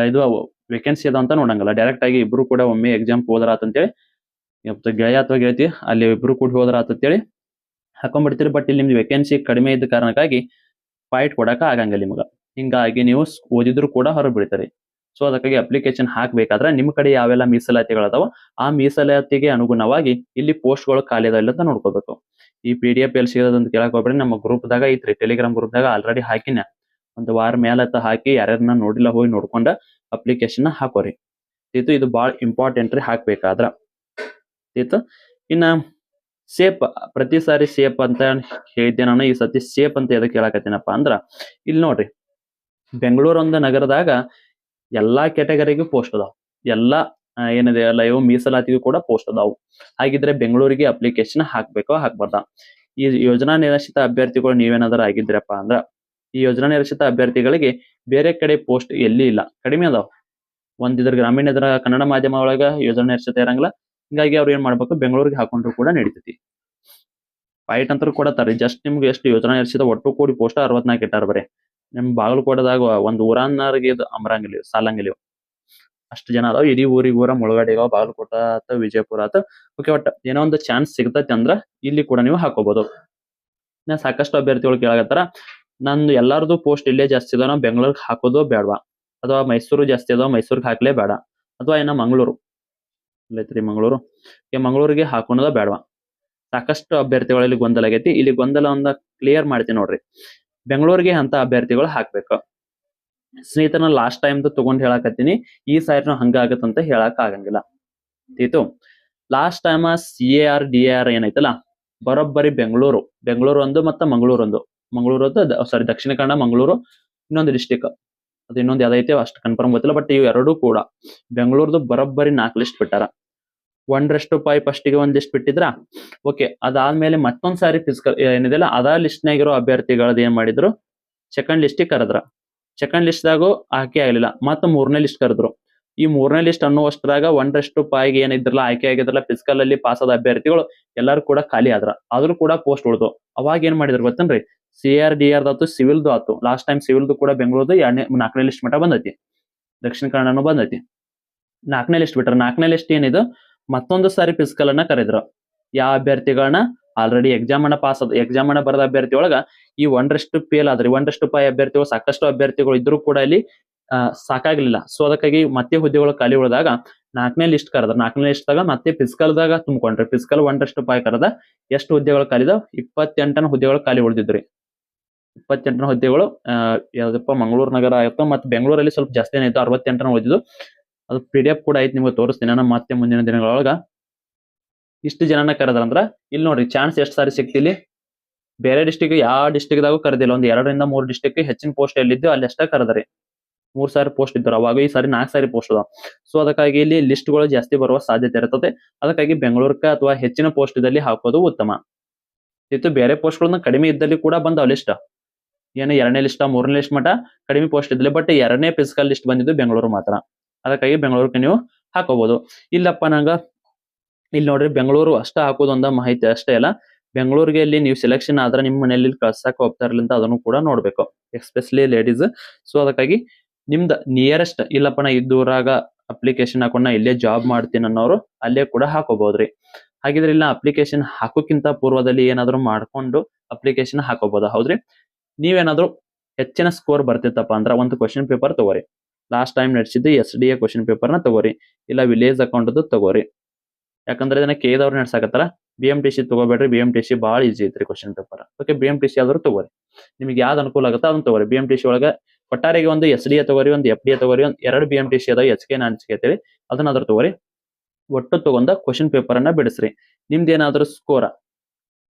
S1: ಇದು ವೇಕೆನ್ಸಿ ಅದ ಅಂತ ನೋಡಂಗಲ್ಲ, ಡೈರೆಕ್ಟ್ ಆಗಿ ಇಬ್ರು ಕೂಡ ಒಮ್ಮೆ ಎಕ್ಸಾಮ್ ಹೋದ್ರ ಆತಂತೇಳಿ ಗೆಳೆಯ ಅಥವಾ ಗೆಳತಿ ಅಲ್ಲಿ ಇಬ್ರು ಕೂಡ ಹೋದ್ರ ಆತಂತೇಳಿ ಹಾಕೊಂಡ್ಬಿಡ್ತೀರಿ. ಬಟ್ ಇಲ್ಲಿ ನಿಮ್ದು ವೇಕೆನ್ಸಿ ಕಡಿಮೆ ಇದ್ದ ಕಾರಣಕ್ಕಾಗಿ ಫೈಟ್ ಕೊಡಕ ಆಗಂಗಿಲ್ಲ ನಿಮ್ಗ. ಹಿಂಗಾಗಿ ನೀವು ಓದಿದ್ರು ಕೂಡ ಹೊರಗೆ ಬೀಳ್ತೀರಿ. ಸೊ ಅದಕ್ಕಾಗಿ ಅಪ್ಲಿಕೇಶನ್ ಹಾಕ್ಬೇಕಾದ್ರೆ ನಿಮ್ ಕಡೆ ಯಾವೆಲ್ಲ ಮೀಸಲಾತಿಗಳದಾವ ಆ ಮೀಸಲಾತಿಗೆ ಅನುಗುಣವಾಗಿ ಇಲ್ಲಿ ಪೋಸ್ಟ್ಗಳು ಖಾಲಿ ಅದ ಇಲ್ಲ ಅಂತ ನೋಡ್ಕೋಬೇಕು. ಈ PDF ಎಲ್ಲಿ ಸಿಗೋದಂತ ಕೇಳಕ್ ಹೋಗ್ಬೇಡಿ, ನಮ್ಮ ಗ್ರೂಪ್ದಾಗ ಐತ್ರಿ, ಟೆಲಿಗ್ರಾಮ್ ಗ್ರೂಪ್ದಾಗ ಆಲ್ರೆಡಿ ಹಾಕಿನ. ಒಂದು ವಾರ ಮೇಲತ್ತ ಹಾಕಿ ಯಾರ್ಯಾರನ್ನ ನೋಡಿಲ್ಲ ಹೋಗಿ ನೋಡ್ಕೊಂಡ ಅಪ್ಲಿಕೇಶನ್ ಹಾಕೋರಿ. ಇದು ಬಹಳ ಇಂಪಾರ್ಟೆಂಟ್ ರೀ ಹಾಕ್ಬೇಕಾದ್ರ. ಇನ್ನ ಸೇಪ್, ಪ್ರತಿ ಸಾರಿ ಸೇಪ್ ಅಂತ ಹೇಳಿದ್ದೆ ನಾನು, ಈ ಸತಿ ಸೇಪ್ ಅಂತ ಎದಕ್ಕೆ ಹೇಳಕತ್ತೀನಪ್ಪ ಅಂದ್ರ, ಇಲ್ಲಿ ನೋಡ್ರಿ, ಬೆಂಗಳೂರು ಒಂದು ನಗರದಾಗ ಎಲ್ಲಾ ಕ್ಯಾಟಗರಿಗೂ ಪೋಸ್ಟ್ ಅದಾವ, ಎಲ್ಲಾ ಏನಿದೆ ಅಲ್ಲ ಇವು ಮೀಸಲಾತಿಗೂ ಕೂಡ ಪೋಸ್ಟ್ ಅದಾವು. ಹಾಗಿದ್ರೆ ಬೆಂಗಳೂರಿಗೆ ಅಪ್ಲಿಕೇಶನ್ ಹಾಕ್ಬೇಕೋ ಹಾಕ್ಬಾರ್ದ? ಈ ಯೋಜನಾ ನಿರಾಶ್ರಿತ ಅಭ್ಯರ್ಥಿಗಳು ನೀವೇನಾದ್ರೂ ಆಗಿದ್ರಪ್ಪ ಅಂದ್ರ, ಈ ಯೋಜನಾ ನಿರಾಶ್ರಿತ ಅಭ್ಯರ್ಥಿಗಳಿಗೆ ಬೇರೆ ಕಡೆ ಪೋಸ್ಟ್ ಎಲ್ಲಿ ಇಲ್ಲ, ಕಡಿಮೆ ಅದಾವ. ಇದ್ರ ಗ್ರಾಮೀಣ ಇದ್ರ ಕನ್ನಡ ಮಾಧ್ಯಮ ಒಳಗ ಯೋಜನಾ ನಿರಾಶ್ರಿತ ಇರಂಗಿಲ್ಲ. ಹಿಂಗಾಗಿ ಅವ್ರು ಏನ್ ಮಾಡ್ಬೇಕು, ಬೆಂಗಳೂರಿಗೆ ಹಾಕೊಂಡ್ರು ಕೂಡ ನಡೀತೈತಿ. ಫೈಟ್ ಅಂತ ಕೊಡತಾರ್ರಿ. ಜಸ್ಟ್ ನಿಮ್ಗೆ ಎಷ್ಟು ಯೋಜನಾ ನಿರಾಶ್ರಿತ ಒಟ್ಟು ಕೂಡಿ ಪೋಸ್ಟ್ 64 ಇಟ್ಟಾರ ಬರೀ. ನಿಮ್ ಬಾಗಲಕೋಟದಾಗ ಒಂದು ಊರನ್ನರಿಗೆ ಇದು ಅಮರಂಗಿಲ್ಲ, ಸಾಲಂಗಿಲ್ಲ. ಅಷ್ಟು ಜನ ಅದಾವ, ಇಡೀ ಊರ ಮುಳುಗಡೆ ಇದಾವ, ಬಾಗಲಕೋಟ ಆತ ವಿಜಯಪುರ ಆತ. ಓಕೆ, ಒಟ್ಟ ಏನೋ ಒಂದು ಚಾನ್ಸ್ ಸಿಗ್ತೈತಿ ಅಂದ್ರ ಇಲ್ಲಿ ಕೂಡ ನೀವು ಹಾಕೋಬಹುದು. ನಾ ಸಾಕಷ್ಟು ಅಭ್ಯರ್ಥಿಗಳು ಕೇಳಾಕತ್ತಾರ, ನಂದು ಎಲ್ಲಾರ್ದು ಪೋಸ್ಟ್ ಇಲ್ಲೇ ಜಾಸ್ತಿ ಇದಾವ, ನಾವು ಬೆಂಗಳೂರಿಗೆ ಹಾಕೋದು ಬೇಡವಾ, ಅಥವಾ ಮೈಸೂರು ಜಾಸ್ತಿ ಅದಾವ ಮೈಸೂರಿಗೆ ಹಾಕ್ಲೇ ಬೇಡ, ಅಥವಾ ಏನ ಮಂಗಳೂರು ಇಲ್ಲೈತ್ರಿ ಮಂಗಳೂರು, ಮಂಗಳೂರಿಗೆ ಹಾಕೋಣದ ಬೇಡವಾ. ಸಾಕಷ್ಟು ಅಭ್ಯರ್ಥಿಗಳಲ್ಲಿ ಗೊಂದಲ ಆಗೈತಿ. ಇಲ್ಲಿ ಗೊಂದಲ ಒಂದ ಕ್ಲಿಯರ್ ಮಾಡ್ತೀನಿ ನೋಡ್ರಿ. ಬೆಂಗಳೂರಿಗೆ ಅಂತ ಅಭ್ಯರ್ಥಿಗಳು ಹಾಕ್ಬೇಕು. ಸ್ನೇಹಿತರನ್ನ ಲಾಸ್ಟ್ ಟೈಮ್ ತಗೊಂಡ್ ಹೇಳಾಕತ್ತೀನಿ, ಈ ಸಾರಿನೂ ಹಂಗ ಆಗತ್ತಂತ ಹೇಳಕ್ ಆಗಂಗಿಲ್ಲ. ಲಾಸ್ಟ್ ಟೈಮ್ CAR DAR ಏನೈತಲ್ಲ, ಬರೋಬ್ಬರಿ ಬೆಂಗಳೂರು ಒಂದು ಮತ್ತು ಮಂಗಳೂರು ಸಾರಿ ದಕ್ಷಿಣ ಕನ್ನಡ ಮಂಗಳೂರು, ಇನ್ನೊಂದು ಡಿಸ್ಟಿಕ್ ಅದು ಇನ್ನೊಂದು ಯಾವ್ದೈತೆ ಅಷ್ಟು ಕನ್ಫರ್ಮ್ ಗೊತ್ತಿಲ್ಲ. ಬಟ್ ಇವು ಎರಡೂ ಕೂಡ ಬೆಂಗಳೂರ್ದು ಬರೋಬ್ಬರಿ 4 ಲಿಸ್ಟ್ ಬಿಟ್ಟಾರ. 1:5 ಫಸ್ಟಿಗೆ ಒಂದ್ ಲಿಸ್ಟ್ ಬಿಟ್ಟಿದ್ರ. ಓಕೆ, ಅದಾದ್ಮೇಲೆ ಮತ್ತೊಂದ್ ಸಾರಿ ಫಿಸಿಕಲ್ ಏನಿದೆಲ್ಲ ಅದ ಲಿಸ್ಟ್ ನಾಗಿರೋ ಅಭ್ಯರ್ಥಿಗಳದ್ ಏನ್ ಮಾಡಿದ್ರು, ಸೆಕೆಂಡ್ ಲಿಸ್ಟಿಗೆ ಕರೆದ್ರ. ಸೆಕೆಂಡ್ ಲಿಸ್ಟ್ ದಾಗು ಆಯ್ಕೆ ಆಗ್ಲಿಲ್ಲ, ಮತ್ತ 3ನೇ ಲಿಸ್ಟ್ ಕರೆದ್ರು. ಈ 3ನೇ ಲಿಸ್ಟ್ ಅನ್ನುವಷ್ಟ್ರಾಗ 1:5 ಏನಿದ್ರಲ್ಲ ಆಯ್ಕೆ ಆಗಿದ್ರಲ್ಲ ಫಿಸಿಕಲ್ ಅಲ್ಲಿ ಪಾಸ್ ಆದ ಅಭ್ಯರ್ಥಿಗಳು ಎಲ್ಲಾರು ಕೂಡ ಖಾಲಿ ಆದ್ರ. ಆದ್ರೂ ಕೂಡ ಪೋಸ್ಟ್ ಉಳಿದು. ಅವಾಗ ಏನ್ ಮಾಡಿದ್ರು ಗೊತ್ತೇನ್ರಿ, CAR DAR ಆತು, ಸಿವಿಲ್ದು ಆತು. ಲಾಸ್ಟ್ ಟೈಮ್ ಸಿವಿಲ್ದು ಕೂಡ ಬೆಂಗಳೂರು 4ನೇ ಲಿಸ್ಟ್ ಮಟ್ಟ ಬಂದೈತಿ, ದಕ್ಷಿಣ ಕನ್ನಡನು ಬಂದೈತಿ. 4ನೇ ಲಿಸ್ಟ್ ಬಿಟ್ರ. 4ನೇ ಲಿಸ್ಟ್ ಏನಿದು, ಮತ್ತೊಂದು ಸಾರಿ ಫಿಸಿಕಲ್ ಅನ್ನ ಕರೆದ್ರು. ಯಾವ ಅಭ್ಯರ್ಥಿಗಳನ್ನ ಆಲ್ರೆಡಿ ಎಕ್ಸಾಮ್ ಅನ್ನ ಬರದ ಅಭ್ಯರ್ಥಿ ಒಳಗ ಈ 1 ಫೇಲ್ ಆದ್ರಿ. 1:5 ಅಭ್ಯರ್ಥಿಗಳು, ಸಾಕಷ್ಟು ಅಭ್ಯರ್ಥಿಗಳು ಇದ್ರು ಕೂಡ ಇಲ್ಲಿ ಸಾಕಾಗ್ಲಿಲ್ಲ. ಸೊ ಅದಕ್ಕಾಗಿ ಮತ್ತೆ ಹುದ್ದೆಗಳು ಖಾಲಿ ಉಳಿದಾಗ 4ನೇ ಲಿಸ್ಟ್ ಕರೆದ್ರ. 4ನೇ ಲಿಸ್ಟ್ ದಾಗ ಮತ್ತೆ ಫಿಸಿಕಲ್ ದಾಗ ತುಂಬಿಕೊಂಡ್ರಿ. ಫಿಸಿಕಲ್ 1:5 ಕರೆದ ಎಷ್ಟು ಹುದ್ದೆಗಳು ಖಾಲಿದಾವ್, 28 ಹುದ್ದೆಗಳು ಖಾಲಿ ಉಳಿದಿದ್ರಿ. 28 ಹುದ್ದೆಗಳು ಯಾವ್ದಪ್ಪ ಮಂಗಳೂರು ನಗರ ಆಯ್ತು, ಮತ್ತೆ ಬೆಂಗಳೂರಲ್ಲಿ ಸ್ವಲ್ಪ ಜಾಸ್ತಿ ಏನಾಯ್ತು, 68 ಉಳಿದಿದ್ದು. ಅದು PDF ಕೂಡ ಐತಿ, ನಿಮ್ಗೆ ತೋರಿಸ್ತೀನಿ ನಾನು ಮತ್ತೆ ಮುಂದಿನ ದಿನಗಳೊಳಗ. ಇಷ್ಟು ಜನನ ಕರೆದ್ರಂದ್ರ ಇಲ್ಲಿ ನೋಡ್ರಿ ಚಾನ್ಸ್ ಎಷ್ಟು ಸಾರಿ ಸಿಕ್ತಿಲ್ಲಿ. ಬೇರೆ ಡಿಸ್ಟಿಕ್ ಯಾವ ಡಿಸ್ಟಿಕ್ದಾಗೂ ಕರೆದಿಲ್ಲ. ಒಂದು 2 ರಿಂದ 3 ಡಿಸ್ಟಿಕ್ ಹೆಚ್ಚಿನ ಪೋಸ್ಟ್ ಎಲ್ಲಿದ್ದು ಅಲ್ಲಿ ಅಷ್ಟೇ ಕರೆದ್ರಿ. 3 ಸಾರಿ ಪೋಸ್ಟ್ ಇದ್ರು ಅವಾಗ, ಈ ಸಾರಿ 4 ಸಾರಿ ಪೋಸ್ಟ್ ಅದಾವ. ಸೊ ಅದಕ್ಕಾಗಿ ಇಲ್ಲಿ ಲಿಸ್ಟ್ಗಳು ಜಾಸ್ತಿ ಬರುವ ಸಾಧ್ಯತೆ ಇರ್ತದೆ. ಅದಕ್ಕಾಗಿ ಬೆಂಗಳೂರ್ಕ ಅಥವಾ ಹೆಚ್ಚಿನ ಪೋಸ್ಟ್ ಇದ್ದಲ್ಲಿ ಹಾಕೋದು ಉತ್ತಮ. ಬೇರೆ ಪೋಸ್ಟ್ಗಳನ್ನ ಕಡಿಮೆ ಇದ್ದಲ್ಲಿ ಕೂಡ ಬಂದಾವ ಲಿಸ್ಟ್. ಏನು 2ನೇ ಲಿಸ್ಟ್ 3ನೇ ಲಿಸ್ಟ್ ಮಟ್ಟ ಕಡಿಮೆ ಪೋಸ್ಟ್ ಇದ್ದಲ್ಲಿ, ಬಟ್ 2ನೇ ಫಿಸಿಕಲ್ ಲಿಸ್ಟ್ ಬಂದಿದ್ದು ಬೆಂಗಳೂರು ಮಾತ್ರ. ಅದಕ್ಕಾಗಿ ಬೆಂಗಳೂರಿಗೆ ನೀವು ಹಾಕೋಬಹುದು. ಇಲ್ಲಪ್ಪ ನಂಗ ಇಲ್ಲಿ ನೋಡ್ರಿ ಬೆಂಗಳೂರು ಅಷ್ಟ ಹಾಕೋದೊಂದ ಮಾಹಿತಿ ಅಷ್ಟೇ ಅಲ್ಲ, ಬೆಂಗಳೂರಿಗೆ ಇಲ್ಲಿ ನೀವು ಸೆಲೆಕ್ಷನ್ ಆದ್ರೆ ನಿಮ್ಮ ಮನೆಯಲ್ಲಿ ಕಳ್ಸಕ್ ಹೋಗ್ತಾ ಇರ್ಲಿಂತ ಅದನ್ನು ಕೂಡ ನೋಡ್ಬೇಕು, ಎಸ್ಪೆಷಲಿ ಲೇಡೀಸ್. ಸೊ ಅದಕ್ಕಾಗಿ ನಿಮ್ದ ನಿಯರೆಸ್ಟ್ ಇಲ್ಲಪ್ಪ ನಾ ಇದ್ದೂರಾಗ ಅಪ್ಲಿಕೇಶನ್ ಹಾಕೊಂಡ ಇಲ್ಲೇ ಜಾಬ್ ಮಾಡ್ತೀನಿ ಅನ್ನೋರು ಅಲ್ಲೇ ಕೂಡ ಹಾಕೋಬಹುದ್ರಿ. ಹಾಗಿದ್ರೆ ಇಲ್ಲ ಅಪ್ಲಿಕೇಶನ್ ಹಾಕೋಕ್ಕಿಂತ ಪೂರ್ವದಲ್ಲಿ ಏನಾದ್ರು ಮಾಡ್ಕೊಂಡು ಅಪ್ಲಿಕೇಶನ್ ಹಾಕೋಬಹುದು. ಹೌದ್ರಿ, ನೀವೇನಾದ್ರು ಹೆಚ್ಚಿನ ಸ್ಕೋರ್ ಬರ್ತಿತ್ತಪ್ಪ ಅಂದ್ರ ಒಂದು ಕ್ವಶನ್ ಪೇಪರ್ ತಗೋರಿ. ಲಾಸ್ಟ್ ಟೈಮ್ ನಡೆಸಿದ್ದು SDA ಕ್ವಶನ್ ಪೇಪರ್ನ ತಗೋರಿ, ಇಲ್ಲ ವಿಲೇಜ್ ಅಕೌಂಟ್ ತಗೋರಿ. ಯಾಕಂದ್ರೆ ಇದನ್ನ ಕೇದವ್ರು ನಡ್ಸಾಕತ್ತಾರ. BMTC ತಗೋಬೇಡ್ರಿ, BMTC ಭಾಳ ಈಜಿ ಐತ್ರಿ ಕ್ವಶನ್ ಪೇಪರ್. ಓಕೆ, BMTC ಆದ್ರೂ ತಗೋರಿ, ನಿಮ್ಗೆ ಯಾವ್ದು ಅನುಕೂಲ ಆಗುತ್ತೋ ಅದನ್ನ ತಗೋರಿ. BMTC ಒಳಗ ಒಟ್ಟಾರೆಗೆ ಒಂದು SDA ತಗೋರಿ, ಒಂದು FDA ತಗೋರಿ, ಒಂದು 2 BMTC ಅದಾವ, HK NaNHK ಅಂತೇಳಿ ಅದನ್ನಾದ್ರೂ ತಗೋರಿ. ಒಟ್ಟು ತಗೊಂಡ ಕ್ವಶನ್ ಪೇಪರ್ ಅನ್ನ ಬಿಡಿಸ್ರಿ. ನಿಮ್ದೇನಾದ್ರೂ ಸ್ಕೋರ್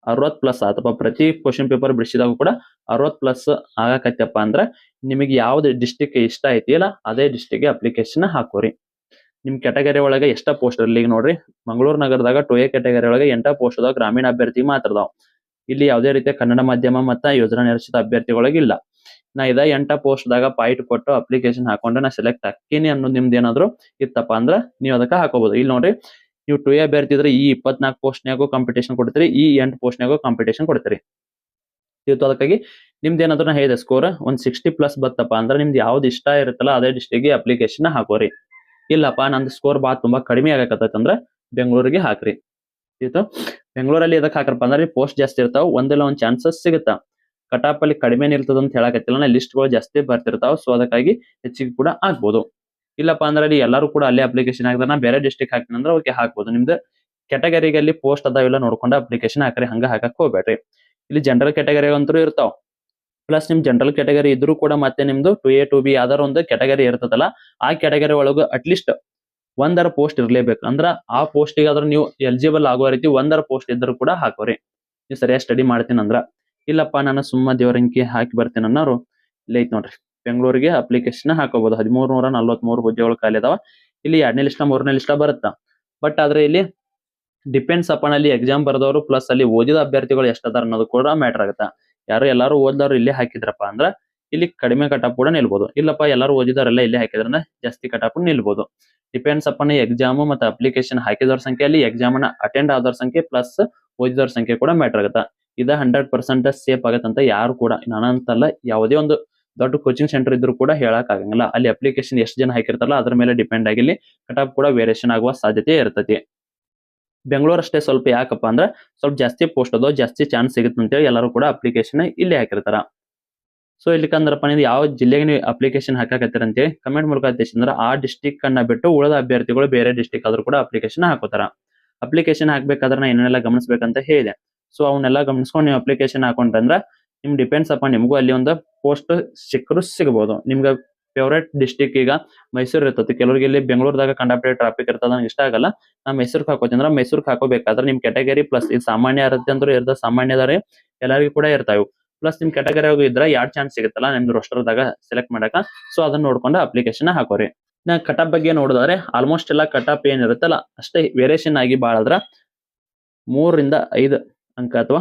S1: 60+ ಅಥವಾ ಪ್ರತಿ ಕ್ವಶನ್ ಪೇಪರ್ ಬಿಡಿಸಿದಾಗ ಕೂಡ 60+ ಆಗಕತ್ತಪ್ಪ ಅಂದ್ರ ನಿಮಗೆ ಯಾವ್ದು ಡಿಸ್ಟಿಕ್ ಇಷ್ಟ ಐತಿಯಲ್ಲ ಅದೇ ಡಿಸ್ಟಿಕ್ಗೆ ಅಪ್ಲಿಕೇಶನ್ ಹಾಕೋರಿ. ನಿಮ್ ಕ್ಯಾಟಗರಿ ಒಳಗೆ ಎಷ್ಟ ಪೋಸ್ಟ್ ಇರ್ಲಿ. ಈಗ ನೋಡ್ರಿ ಮಂಗಳೂರು ನಗರದಾಗ 2A ಕ್ಯಾಟಗರಿ ಒಳಗೆ 8 ಪೋಸ್ಟ್ ಅದಾವ, ಗ್ರಾಮೀಣ ಅಭ್ಯರ್ಥಿ ಮಾತ್ರ ಅದಾವ. ಇಲ್ಲಿ ಯಾವುದೇ ರೀತಿಯ ಕನ್ನಡ ಮಾಧ್ಯಮ ಮತ್ತ ಯೋಜನಾ ನಿರಾಶ್ರಿತ ಅಭ್ಯರ್ಥಿಗಳಿಗೆ ಇಲ್ಲ. ನಾ 8 ಪೋಸ್ಟ್ ದಾಗ ಪಾಯಿಂಟ್ ಕೊಟ್ಟು ಅಪ್ಲಿಕೇಶನ್ ಹಾಕೊಂಡು ನಾ ಸೆಲೆಕ್ಟ್ ಹಾಕೀನಿ ಅನ್ನೋದು ನಿಮ್ದು ಏನಾದ್ರು ಇತ್ತಪ್ಪ ಅಂದ್ರ ನೀವು ಅದಕ್ಕೆ ಹಾಕೋಬಹುದು. ಇಲ್ಲಿ ನೋಡ್ರಿ ನೀವು 2A ಅಭ್ಯರ್ಥಿ ಇದ್ರೆ ಈ 24 ಪೋಸ್ಟ್ನಾಗೂ ಕಾಂಪಿಟೇಷನ್ ಕೊಡ್ತೀರಿ, ಈ 8 ಪೋಸ್ಟ್ನಾಗೂ ಕಾಂಪಿಟೇಷನ್ ಕೊಡ್ತೀರಿ. ಇವತ್ತು ಅದಕ್ಕಾಗಿ ನಿಮ್ದು ಏನಾದ್ರು ನಾ ಹೇಳಿದೆ ಸ್ಕೋರ್ ಒಂದ್ 60 ಪ್ಲಸ್ ಬತ್ತಪ್ಪ ಅಂದ್ರೆ ನಿಮ್ದು ಯಾವ್ದು ಇಷ್ಟ ಇರುತ್ತಲ್ಲ ಅದೇ ಡಿಸ್ಟ್ರಿಕ್ಟ್ಗೆ ಅಪ್ಲಿಕೇಶನ್ ಹಾಕೋರಿ. ಇಲ್ಲಪ್ಪ ನಂದು ಸ್ಕೋರ್ ತುಂಬಾ ಕಡಿಮೆ ಆಗಕತ್ತಂದ್ರ ಬೆಂಗಳೂರಿಗೆ ಹಾಕ್ರಿ. ಆಯ್ತು. ಬೆಂಗಳೂರಲ್ಲಿ ಎದಕ್ ಹಾಕ್ರಪ್ಪ ಅಂದ್ರೆ ಪೋಸ್ಟ್ ಜಾಸ್ತಿ ಇರ್ತಾವ, ಒಂದಿಲ್ಲ ಒಂದ್ ಚಾನ್ಸಸ್ ಸಿಗುತ್ತಾ. ಕಟಾಪ್ ಅಲ್ಲಿ ಕಡಿಮೆ ನಿಲ್ತದ ಅಂತ ಹೇಳಕತ್ತಿಲ್ಲ, ಲಿಸ್ಟ್ಗಳು ಜಾಸ್ತಿ ಬರ್ತಿರ್ತಾವ. ಸೊ ಅದಕ್ಕಾಗಿ ಹೆಚ್ಚಿಗೆ ಕೂಡ ಆಗ್ಬೋದು. ಇಲ್ಲಪ್ಪ ಅಂದ್ರೆ ಅಲ್ಲಿ ಎಲ್ಲರೂ ಕೂಡ ಅಲ್ಲೇ ಅಪ್ಲಿಕೇಶನ್ ಹಾಕಿದ್ರೆ ನಾ ಬೇರೆ ಡಿಸ್ಟ್ರಿಕ್ಟ್ ಹಾಕ್ತೀನಿ ಅಂದ್ರೆ ಓಕೆ ಹಾಕ್ಬೋದು. ನಿಮ್ದು ಕ್ಯಾಟಗರಿಗಲ್ಲಿ ಪೋಸ್ಟ್ ಅದಾವೆಲ್ಲ ನೋಡ್ಕೊಂಡು ಅಪ್ಲಿಕೇಶನ್ ಹಾಕ್ರಿ, ಹಂಗ ಹಾಕಕ್ ಹೋಗ್ಬೇಡ್ರಿ. ಇಲ್ಲಿ ಜನರಲ್ ಕ್ಯಾಟಗರಿ ಅಂತೂ ಇರ್ತಾವ. ಪ್ಲಸ್ ನಿಮ್ ಜನರಲ್ ಕ್ಯಾಟಗರಿ ಇದ್ರೂ ಕೂಡ ಮತ್ತೆ ನಿಮ್ದು 2A 2B ಯಾವ್ದಾರ ಒಂದು ಕ್ಯಾಟಗರಿ ಇರ್ತದಲ್ಲ, ಆ ಕ್ಯಾಟಗರಿ ಒಳಗ ಅಟ್ಲೀಸ್ಟ್ ಒಂದರ ಪೋಸ್ಟ್ ಇರ್ಲೇಬೇಕು. ಅಂದ್ರ ಆ ಪೋಸ್ಟಿಗೆ ಆದ್ರೂ ನೀವು ಎಲಿಜಿಬಲ್ ಆಗೋ ರೀತಿ ಒಂದರ ಪೋಸ್ಟ್ ಇದ್ರೂ ಕೂಡ ಹಾಕೋರಿ. ನೀವು ಸರಿಯಾಗಿ ಸ್ಟಡಿ ಮಾಡ್ತೀನಿ ಅಂದ್ರ. ಇಲ್ಲಪ್ಪ ನಾನು ಸುಮ್ಮ ದೇವರಂಕಿ ಹಾಕಿ ಬರ್ತೀನಿ ಅನ್ನೋರು ಇಲ್ಲಿ ಐತ್ ನೋಡ್ರಿ, ಬೆಂಗಳೂರಿಗೆ ಅಪ್ಲಿಕೇಶನ್ ಹಾಕೋಬಹುದು. 1343 ಹುದ್ದೆಗಳು ಖಾಲಿ ಅದಾವ. ಇಲ್ಲಿ 2ನೇ ಲಿಸ್ಟ್ 3ನೇ ಲಿಸ್ಟ್ ಬರುತ್ತಾ. ಬಟ್ ಆದ್ರೆ ಇಲ್ಲಿ ಡಿಪೆಂಡ್ಸ್ ಅಪಾನ್ ಅಲ್ಲಿ ಎಕ್ಸಾಮ್ ಬರೆದವರು ಪ್ಲಸ್ ಅಲ್ಲಿ ಓದಿದ ಅಭ್ಯರ್ಥಿಗಳು ಎಷ್ಟದಾರ ಅನ್ನೋದು ಕೂಡ ಮ್ಯಾಟರ್ ಆಗುತ್ತಾ. ಎಲ್ಲಾರು ಓದಿದವರು ಇಲ್ಲೇ ಹಾಕಿದ್ರಪ್ಪ ಅಂದ್ರ ಇಲ್ಲಿ ಕಡಿಮೆ ಕಟಾಪ್ ಕೂಡ ನಿಲ್ಬಹುದು. ಇಲ್ಲಪ್ಪ ಎಲ್ಲಾರು ಓದಿದವರೆಲ್ಲ ಇಲ್ಲೇ ಹಾಕಿದ್ರನ್ನ ಜಾಸ್ತಿ ಕಟಾಪ್ ನಿಲ್ಬಹುದು. ಡಿಪೆಂಡ್ಸ್ ಅಪಾನ್ ಎಕ್ಸಾಮ್ ಮತ್ತೆ ಅಪ್ಲಿಕೇಶನ್ ಹಾಕಿದವ್ರ ಸಂಖ್ಯೆ, ಅಲ್ಲಿ ಎಕ್ಸಾಮ್ ನ ಅಟೆಂಡ್ ಆದವ್ರ ಸಂಖ್ಯೆ ಪ್ಲಸ್ ಓದಿದವ್ರ ಸಂಖ್ಯೆ ಕೂಡ ಮ್ಯಾಟರ್ ಆಗುತ್ತಾ. ಇದ 100% ಸೇಫ್ ಆಗತ್ತಂತ ಯಾರು ಕೂಡ ನಾನಂತಲ್ಲ, ಯಾವುದೇ ಒಂದು ದೊಡ್ಡ ಕೋಚಿಂಗ್ ಸೆಂಟರ್ ಇದ್ರೂ ಕೂಡ ಹೇಳಕ್ ಆಗಂಗಿಲ್ಲ. ಅಲ್ಲಿ ಅಪ್ಲಿಕೇಶನ್ ಎಷ್ಟು ಜನ ಹಾಕಿರ್ತಾರಲ್ಲ ಅದ್ರ ಮೇಲೆ ಡಿಪೆಂಡ್ ಆಗಿ ಇಲ್ಲಿ ಕಟಾಪ್ ಕೂಡ ವೇರಿಯೇಷನ್ ಆಗುವ ಸಾಧ್ಯತೆ ಇರ್ತೈತಿ. ಬೆಂಗಳೂರು ಅಷ್ಟೇ ಸ್ವಲ್ಪ ಯಾಕಪ್ಪ ಅಂದ್ರೆ ಸ್ವಲ್ಪ ಜಾಸ್ತಿ ಪೋಸ್ಟ್ ಅದೋ, ಜಾಸ್ತಿ ಚಾನ್ಸ್ ಸಿಗುತ್ತೆ ಅಂತೇಳಿ ಎಲ್ಲರೂ ಕೂಡ ಅಪ್ಲಿಕೇಶನ್ ಇಲ್ಲಿ ಹಾಕಿರ್ತಾರ. ಸೊ ಇಲ್ಲಿಕಂದ್ರಪ್ಪ ನೀವು ಯಾವ ಜಿಲ್ಲೆಗೆ ನೀವು ಅಪ್ಲಿಕೇಶನ್ ಹಾಕಕತ್ತೀರ ಅಂತೇಳಿ ಕಮೆಂಟ್ ಮೂಲಕ ತಿಳಿಸಿದ್ರೆ ಆ ಡಿಸ್ಟಿಕ್ ಅನ್ನ ಬಿಟ್ಟು ಉಳಿದ ಅಭ್ಯರ್ಥಿಗಳು ಬೇರೆ ಡಿಸ್ಟಿಕ್ ಆದ್ರೂ ಕೂಡ ಅಪ್ಲಿಕೇಶನ್ ಹಾಕೋತಾರ. ಅಪ್ಲಿಕೇಶನ್ ಹಾಕ್ಬೇಕಾದ್ರೆ ನಾ ಏನೆಲ್ಲ ಗಮನಿಸಬೇಕಂತ ಹೇಳಿದೆ. ಸೊ ಅವನ್ನೆಲ್ಲ ಗಮನಿಸ್ಕೊಂಡು ನೀವು ಅಪ್ಲಿಕೇಶನ್ ಹಾಕೊಂಡ್ರಂದ್ರ ನಿಮ್ ಡಿಪೆಂಡ್ಸ್ ಅಪ್ಪ ನಿಮಗೂ ಅಲ್ಲಿ ಒಂದು ಪೋಸ್ಟ್ ಸಿಕ್ಕರು ಸಿಗಬಹುದು. ನಿಮ್ಗೆ ಫೇವ್ರೇಟ್ ಡಿಸ್ಟಿಕ್ ಈಗ ಮೈಸೂರು ಇರ್ತದೆ. ಕೆಲವರಿಗೆ ಇಲ್ಲಿ ಬೆಂಗಳೂರದಾಗ ಕಂಡಾಪಟ್ಟೆ ಟ್ರಾಫಿಕ್ ಇರ್ತದ, ನಂಗೆ ಇಷ್ಟ ಆಗಲ್ಲ, ನಾ ಮೈಸೂರ್ಗೆ ಹಾಕೋತೀನಿ ಅಂದ್ರೆ ಮೈಸೂರ್ಗೆ ಹಾಕೋಬೇಕಾದ್ರೆ ನಿಮ್ ಕ್ಯಾಟಗರಿ ಪ್ಲಸ್ ಇದು ಸಾಮಾನ್ಯ ಇರುತ್ತೆ ಅಂದ್ರೆ ಇರ್ತದೆ, ಸಾಮಾನ್ಯದಾರೆ ಎಲ್ಲರಿಗೂ ಕೂಡ ಇರ್ತಾವೆ. ಪ್ಲಸ್ ನಿಮ್ ಕ್ಯಾಟಗರಿ ಇದ್ರೆ 2 ಚಾನ್ಸ್ ಸಿಗುತ್ತಲ್ಲ ನಿಮ್ದು ರೋಸ್ಟರ್ದಾಗ ಸೆಲೆಕ್ಟ್ ಮಾಡಕ. ಸೊ ಅದನ್ನ ನೋಡ್ಕೊಂಡು ಅಪ್ಲಿಕೇಶನ್ ಹಾಕೋರಿ. ನಾ ಕಟಾಪ್ ಬಗ್ಗೆ ನೋಡಿದ್ರೆ ಆಲ್ಮೋಸ್ಟ್ ಎಲ್ಲ ಕಟಾಪ್ ಏನಿರುತ್ತಲ್ಲ ಅಷ್ಟೇ ವೇರಿಯೇಷನ್ ಆಗಿ ಬಾಳದ್ರ 3 ರಿಂದ 5 ಅಂಕ ಅಥವಾ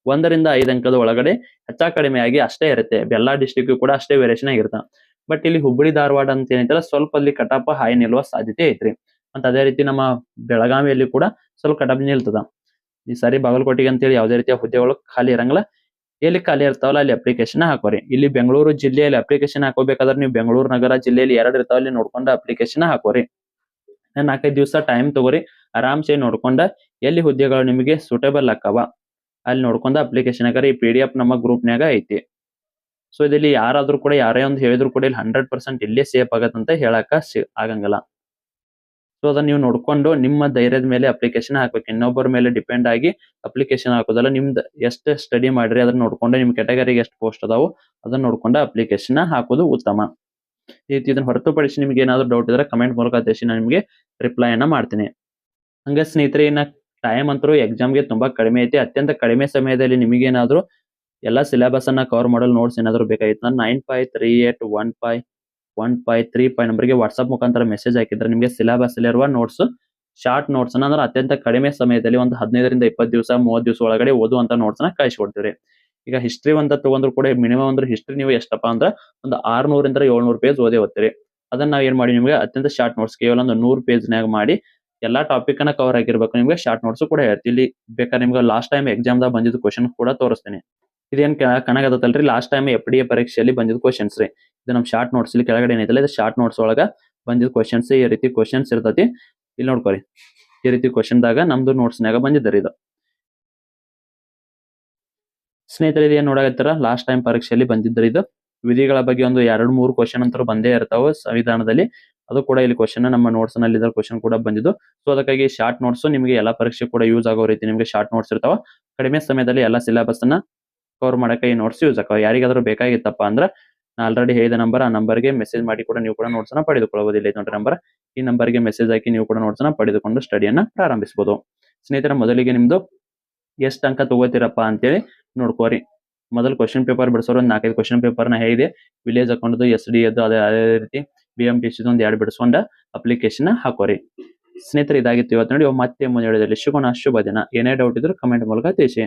S1: 1 ರಿಂದ 5 ಅಂಕದ ಒಳಗಡೆ ಹೆಚ್ಚಾ ಕಡಿಮೆ ಆಗಿ ಅಷ್ಟೇ ಇರುತ್ತೆ. ಎಲ್ಲಾ ಡಿಸ್ಟಿಕ್ ಕೂಡ ಅಷ್ಟೇ ವೇರಿಯೇಷನ್ ಆಗಿರ್ತಾವ. ಬಟ್ ಇಲ್ಲಿ ಹುಬ್ಬಳ್ಳಿ ಧಾರವಾಡ ಅಂತ ಏನೈತಲ್ಲ ಸ್ವಲ್ಪ ಅಲ್ಲಿ ಕಟಾಪ ಹೈ ನಿಲ್ಲುವ ಸಾಧ್ಯತೆ ಐತ್ರಿ. ಅಂತ ಅದೇ ರೀತಿ ನಮ್ಮ ಬೆಳಗಾವಿಯಲ್ಲಿ ಕೂಡ ಸ್ವಲ್ಪ ಕಟಾಪ್ ನಿಲ್ತದ. ಈ ಸಾರಿ ಬಾಗಲಕೋಟೆಗೆ ಅಂತೇಳಿ ಯಾವುದೇ ರೀತಿಯ ಹುದ್ದೆಗಳು ಖಾಲಿ ಇರಂಗಿಲ್ಲ. ಎಲ್ಲಿ ಖಾಲಿ ಇರ್ತಾವಲ್ಲ ಅಲ್ಲಿ ಅಪ್ಲಿಕೇಶನ್ ಹಾಕೋರಿ. ಇಲ್ಲಿ ಬೆಂಗಳೂರು ಜಿಲ್ಲೆಯಲ್ಲಿ ಅಪ್ಲಿಕೇಶನ್ ಹಾಕೋಬೇಕಾದ್ರೆ ನೀವು ಬೆಂಗಳೂರು ನಗರ ಜಿಲ್ಲೆಯಲ್ಲಿ 2 ಇರ್ತಾವ, ಅಲ್ಲಿ ನೋಡ್ಕೊಂಡು ಅಪ್ಲಿಕೇಶನ್ ಹಾಕೋರಿ. 4-5 ದಿವಸ ಟೈಮ್ ತಗೋರಿ, ಆರಾಮ್ಸೆ ನೋಡ್ಕೊಂಡ ಎಲ್ಲಿ ಹುದ್ದೆಗಳು ನಿಮಗೆ ಸೂಟೇಬಲ್ ಆಕ್ಕವ ಅಲ್ಲಿ ನೋಡ್ಕೊಂಡ ಅಪ್ಲಿಕೇಶನ್ ಹಾಕರಿ. ಈ PDF ನಮ್ಮ ಗ್ರೂಪ್ನ್ಯಾಗ ಐತಿ. ಸೊ ಇದಲ್ಲಿ ಯಾರಾದ್ರೂ ಕೂಡ ಯಾರೇ ಒಂದು ಹೇಳಿದ್ರು ಕೂಡ ಇಲ್ಲಿ 100% ಇಲ್ಲೇ ಸೇಫ್ ಆಗತ್ತಂತ ಹೇಳಕ ಆಗಂಗಿಲ್ಲ. ಸೊ ಅದನ್ನ ನೀವು ನೋಡ್ಕೊಂಡು ನಿಮ್ಮ ಧೈರ್ಯದ ಮೇಲೆ ಅಪ್ಲಿಕೇಶನ್ ಹಾಕ್ಬೇಕು. ಇನ್ನೊಬ್ಬರ ಮೇಲೆ ಡಿಪೆಂಡ್ ಆಗಿ ಅಪ್ಲಿಕೇಶನ್ ಹಾಕೋದಲ್ಲ. ನಿಮ್ದು ಎಷ್ಟು ಸ್ಟಡಿ ಮಾಡ್ರಿ ಅದನ್ನ ನೋಡ್ಕೊಂಡು ನಿಮ್ ಕ್ಯಾಟಗರಿಗೆ ಎಷ್ಟು ಪೋಸ್ಟ್ ಅದಾವು ಅದನ್ನ ನೋಡ್ಕೊಂಡು ಅಪ್ಲಿಕೇಶನ್ ಹಾಕೋದು ಉತ್ತಮ. ಇದನ್ನ ಹೊರತುಪಡಿಸಿ ನಿಮ್ಗೆ ಏನಾದ್ರು ಡೌಟ್ ಇದ್ರೆ ಕಮೆಂಟ್ ಮೂಲಕ ತಿಳಿಸಿ, ನಾನು ನಿಮಗೆ ರಿಪ್ಲೈ ಅನ್ನ ಮಾಡ್ತೀನಿ. ಹಂಗ ಸ್ನೇಹಿತರೆ ಇನ್ನ ಟೈಮ್ ಅಂತೂ ಎಕ್ಸಾಮ್ಗೆ ತುಂಬಾ ಕಡಿಮೆ ಐತಿ. ಅತ್ಯಂತ ಕಡಿಮೆ ಸಮಯದಲ್ಲಿ ನಿಮಗೇನಾದ್ರು ಎಲ್ಲಾ ಸಿಲೆಬಸ್ ಅನ್ನ ಕವರ್ ಮಾಡಲು ನೋಟ್ಸ್ ಏನಾದ್ರು ಬೇಕಾಗಿತ್ತು 9538151535 ನಂಬರ್ಗೆ ವಾಟ್ಸ್ಆಪ್ ಮುಖಾಂತರ ಮೆಸೇಜ್ ಹಾಕಿದ್ರೆ ನಿಮಗೆ ಸಿಲೆಬಸ್ ಅಲ್ಲಿರುವ ನೋಟ್ಸ್ ಶಾರ್ಟ್ ನೋಟ್ಸ್ ಅಂದ್ರೆ ಅತ್ಯಂತ ಕಡಿಮೆ ಸಮಯದಲ್ಲಿ ಒಂದು 15 ರಿಂದ 20 ದಿವಸ 30 ದಿವಸ ಒಳಗಡೆ ಓದುವಂತ ನೋಟ್ಸ್ ನ ಕಳಿಸ್ಕೊಡ್ತೀವಿ. ಈಗ ಹಿಸ್ಟ್ರಿ ಅಂತ ತಗೊಂಡ್ರು ಕೂಡ ಮಿನಿಮಮ್ ಅಂದ್ರೆ ಹಿಸ್ಟ್ರಿ ನೀವು ಎಷ್ಟಪ್ಪ ಅಂದ್ರೆ ಒಂದು 600 ರಿಂದ 700 ಪೇಜ್ ಓದೇ ಓದ್ತೀರಿ. ಅದನ್ನ ನಾವ್ ಏನ್ ಮಾಡಿ ನಿಮ್ಗೆ ಅತ್ಯಂತ ಶಾರ್ಟ್ ನೋಟ್ಸ್ ಕೇವಲ ಒಂದು 100 ಪೇಜ್ನಾಗ ಮಾಡಿ ಎಲ್ಲಾ ಟಾಪಿಕ್ ಅನ್ನ ಕವರ್ ಆಗಿರ್ಬೇಕು. ನಿಮ್ಗೆ ಶಾರ್ಟ್ ನೋಟ್ಸ್ ಕೂಡ ಹೇಳ್ತೀವಿ. ಇಲ್ಲಿ ಬೇಕಾದ್ರೆ ನಿಮ್ಗೆ ಲಾಸ್ಟ್ ಟೈಮ್ ಎಕ್ಸಾಮ್ ದಾಗ ಬಂದಿದ್ದು ಕ್ವಶನ್ ಕೂಡ ತೋರಿಸ್ತೀನಿ. ಇದೇನ್ ಕಣಗತ್ತಲ್ರಿ ಲಾಸ್ಟ್ ಟೈಮ್ FDA ಪರೀಕ್ಷೆಯಲ್ಲಿ ಬಂದಿದ್ದು ಕ್ವಶನ್ಸ್ ರೀ. ಇದು ನಮ್ ಶಾರ್ಟ್ ನೋಟ್ಸ್ ಇಲ್ಲಿ ಕೆಳಗಡೆ ಏನೈತಲ್ಲ ಇದು ಶಾರ್ಟ್ ನೋಟ್ಸ್ ಒಳಗ ಬಂದಿದ್ದು ಕ್ವಶನ್ಸ್. ಈ ರೀತಿ ಕ್ವಶನ್ಸ್ ಇರ್ತತಿ, ಇಲ್ಲಿ ನೋಡ್ಕೊರಿ. ಈ ರೀತಿ ಕ್ವಶನ್ ದಾಗ ನಮ್ದು ನೋಟ್ಸ್ ನಾಗ ಬಂದಿದ್ದರಿ ಇದು. ಸ್ನೇಹಿತರೆ ಏನ್ ನೋಡಾಕತ್ತೀರ ಲಾಸ್ಟ್ ಟೈಮ್ ಪರೀಕ್ಷೆಯಲ್ಲಿ ಬಂದಿದ್ರಿ ಇದು. ವಿಧಿಗಳ ಬಗ್ಗೆ ಒಂದು 2-3 ಕ್ವಶನ್ ಅಂತೂ ಬಂದೇ ಇರ್ತಾವ ಸಂವಿಧಾನದಲ್ಲಿ. ಅದು ಕೂಡ ಇಲ್ಲಿ ಕ್ವಶನ್ ನಮ್ಮ ನೋಟ್ಸ್ ನಲ್ಲಿ ಕ್ವಶನ್ ಕೂಡ ಬಂದಿದ್ದು. ಸೊ ಅದಕ್ಕಾಗಿ ಶಾರ್ಟ್ ನೋಟ್ಸ್ ನಿಮಗೆ ಎಲ್ಲಾ ಪರೀಕ್ಷೆ ಕೂಡ ಯೂಸ್ ಆಗೋ ರೀತಿ ನಿಮಗೆ ಶಾರ್ಟ್ ನೋಟ್ಸ್ ಇರ್ತಾವ. ಕಡಿಮೆ ಸಮಯದಲ್ಲಿ ಎಲ್ಲಾ ಸಿಲೆಬಸ್ ಅನ್ನ ಕವರ್ ಮಾಡಕ್ಕೆ ಈ ನೋಟ್ಸ್ ಯೂಸ್ ಆಗ. ಯಾರಿಗಾದ್ರೂ ಬೇಕಾಗಿತ್ತಪ್ಪ ಅಂದ್ರೆ ನಾ ಆಲ್ರೆಡಿ ಹೇಳಿದ ನಂಬರ್, ಆ ನಂಬರ್ಗೆ ಮೆಸೇಜ್ ಮಾಡಿ ಕೂಡ ನೀವು ಕೂಡ ನೋಟ್ಸ್ ಅನ್ನ ಪಡೆದುಕೊಳ್ಳಬಹುದು. ಇಲ್ಲಿ ನೋಡ್ರಿ ನಂಬರ್, ಈ ನಂಬರ್ಗೆ ಮೆಸೇಜ್ ಹಾಕಿ ನೀವು ಕೂಡ ನೋಟ್ಸ್ ಅನ್ನ ಪಡೆದುಕೊಂಡು ಸ್ಟಡಿಯನ್ನ ಪ್ರಾರಂಭಿಸಬಹುದು. ಸ್ನೇಹಿತರ ಮೊದಲಿಗೆ ನಿಮ್ದು ಎಷ್ಟು ಅಂಕ ತಗೋತೀರಪ್ಪ ಅಂತೇಳಿ ನೋಡ್ಕೋರಿ. ಮೊದಲು ಕ್ವಶನ್ ಪೇಪರ್ ಬಿಡಿಸೋರು ಒಂದು 4-5 ಕ್ವಶನ್ ಪೇಪರ್ ನ ಹೇಳಿದೆ. ವಿಲೇಜ್ ಅಕೌಂಟ್ SD ಅದೇ ರೀತಿ BMTC ಒಂದು 2 ಬಿಡಿಸ್ಕೊಂಡ ಅಪ್ಲಿಕೇಶನ್ ಹಾಕೋರಿ. ಸ್ನೇಹಿತರೆ ಇದಾಗಿತ್ತು ಇವತ್ತು ನೋಡಿ. ಮತ್ತೆ ಮುಂದೆ ಸಿಗೋಣ. ಶುಭ ದಿನ. ಏನೇ ಡೌಟ್ ಇದ್ರು ಕಮೆಂಟ್ ಮೂಲಕ ತಿಳಿಸಿ.